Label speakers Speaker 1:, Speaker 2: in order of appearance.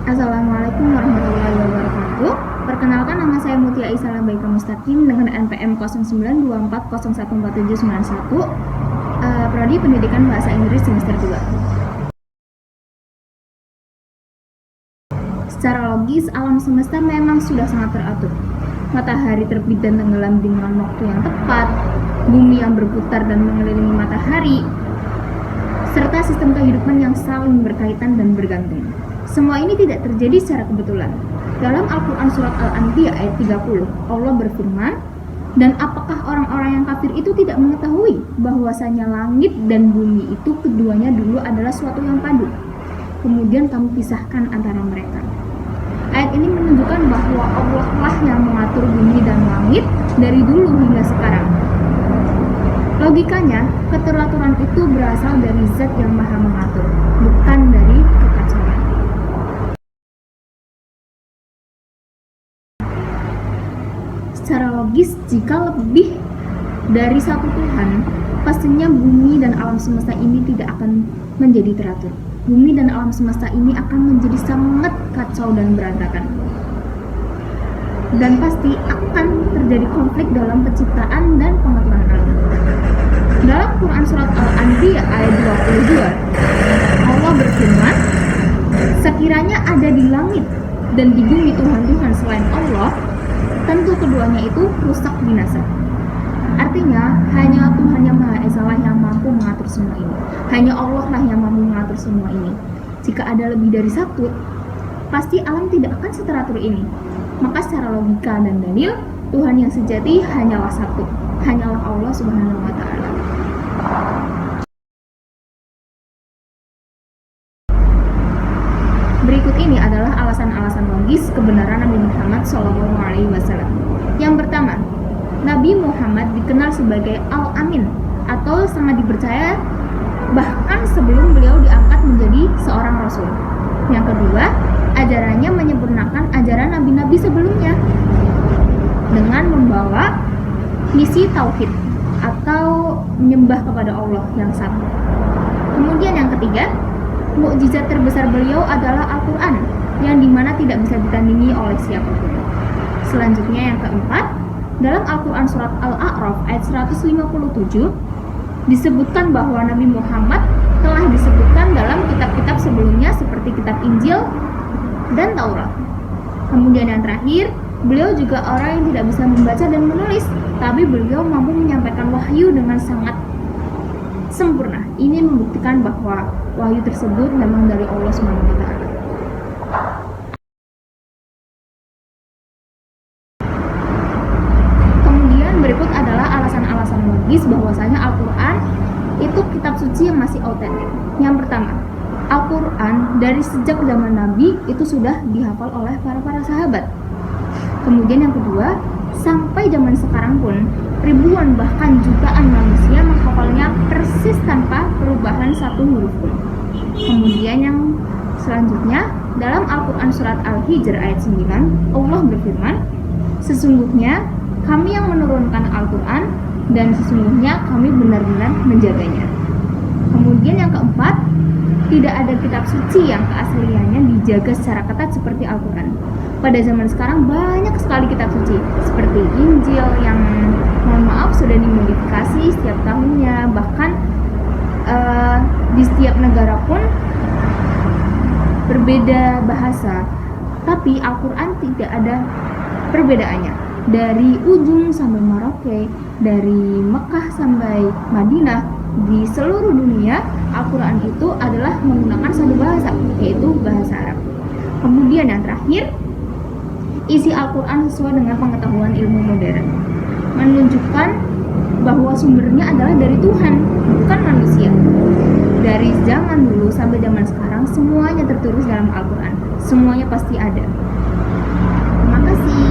Speaker 1: Assalamualaikum warahmatullahi wabarakatuh. Perkenalkan, nama saya Mutia Isalam Baika Mustaqim dengan NPM 0924014791, Prodi Pendidikan Bahasa Inggris semester 2. Secara logis, alam semesta memang sudah sangat teratur. Matahari terbit dan tenggelam dengan waktu yang tepat, bumi yang berputar dan mengelilingi matahari, serta sistem kehidupan yang saling berkaitan dan bergantung. Semua ini tidak terjadi secara kebetulan. Dalam Al-Quran Surat Al-Anbiya ayat 30, Allah berfirman, "Dan apakah orang-orang yang kafir itu tidak mengetahui bahwasanya langit dan bumi itu keduanya dulu adalah suatu yang padu. Kemudian kami pisahkan antara mereka." Ayat ini menunjukkan bahwa Allah lah yang mengatur bumi dan langit dari dulu hingga sekarang. Logikanya, keteraturan itu berasal dari Zat yang Maha Mengatur, bukan dari kekacauan. Secara logis, jika lebih dari satu Tuhan, pastinya bumi dan alam semesta ini tidak akan menjadi teratur. Bumi dan alam semesta ini akan menjadi sangat kacau dan berantakan. Dan pasti akan terjadi konflik dalam penciptaan dan pengaturan alam. Dalam Quran Surat Al-Anbiya ayat 22, Allah berfirman, "Sekiranya ada di langit dan di bumi Tuhan-Tuhan selain Allah, tentu keduanya itu rusak binasa." Artinya, hanya Tuhan yang Maha Esa lah yang mampu mengatur semua ini. Hanya Allah lah yang mampu mengatur semua ini. Jika ada lebih dari satu, pasti alam tidak akan seteratur ini. Maka secara logika dan dalil, Tuhan yang sejati hanyalah satu, hanyalah Allah Subhanahu wa Ta'ala. Berikut ini adalah alasan-alasan logis kebenaran Nabi Muhammad SAW. Yang pertama, Nabi Muhammad dikenal sebagai Al-Amin atau sangat dipercaya bahkan sebelum beliau diangkat menjadi seorang Rasul. Yang kedua, ajarannya menyempurnakan ajaran nabi-nabi sebelumnya dengan membawa misi tauhid atau menyembah kepada Allah yang satu. Kemudian yang ketiga, mukjizat terbesar beliau adalah Al-Quran yang dimana tidak bisa ditandingi oleh siapapun. Selanjutnya yang keempat, dalam Al-Quran Surat Al-A'raf ayat 157 disebutkan bahwa Nabi Muhammad telah disebutkan dalam kitab-kitab sebelumnya seperti kitab Injil dan Taurat. Kemudian yang terakhir, beliau juga orang yang tidak bisa membaca dan menulis, tapi beliau mampu menyampaikan wahyu dengan sangat sempurna. Ini membuktikan bahwa wahyu tersebut memang dari Allah Subhanahu wa Ta'ala. Berikut adalah alasan-alasan logis bahwasanya Al-Quran itu kitab suci yang masih autentik. Yang pertama, Al-Quran dari sejak zaman Nabi itu sudah dihafal oleh para sahabat. Kemudian yang kedua, sampai zaman sekarang pun ribuan bahkan jutaan manusia menghafalnya persis tanpa perubahan satu huruf pun. Kemudian yang selanjutnya, dalam Al-Quran Surat Al-Hijr ayat 9, Allah berfirman, "Sesungguhnya kami yang menurunkan Al-Quran dan sesungguhnya kami benar-benar menjaganya." Kemudian yang keempat, tidak ada kitab suci yang keasliannya dijaga secara ketat seperti Al-Quran. Pada zaman sekarang banyak sekali kitab suci seperti Injil yang mohon maaf sudah dimodifikasi setiap tahunnya, bahkan di setiap negara pun berbeda bahasa, tapi Al-Quran tidak ada perbedaannya. Dari ujung sampai Merauke, dari Mekah sampai Madinah, di seluruh dunia Al-Quran itu adalah menggunakan satu bahasa, yaitu bahasa Arab. Kemudian yang terakhir, isi Al-Quran sesuai dengan pengetahuan ilmu modern, menunjukkan bahwa sumbernya adalah dari Tuhan, bukan manusia. Dari zaman dulu sampai zaman sekarang, semuanya tertulis dalam Al-Quran, semuanya pasti ada. Terima kasih.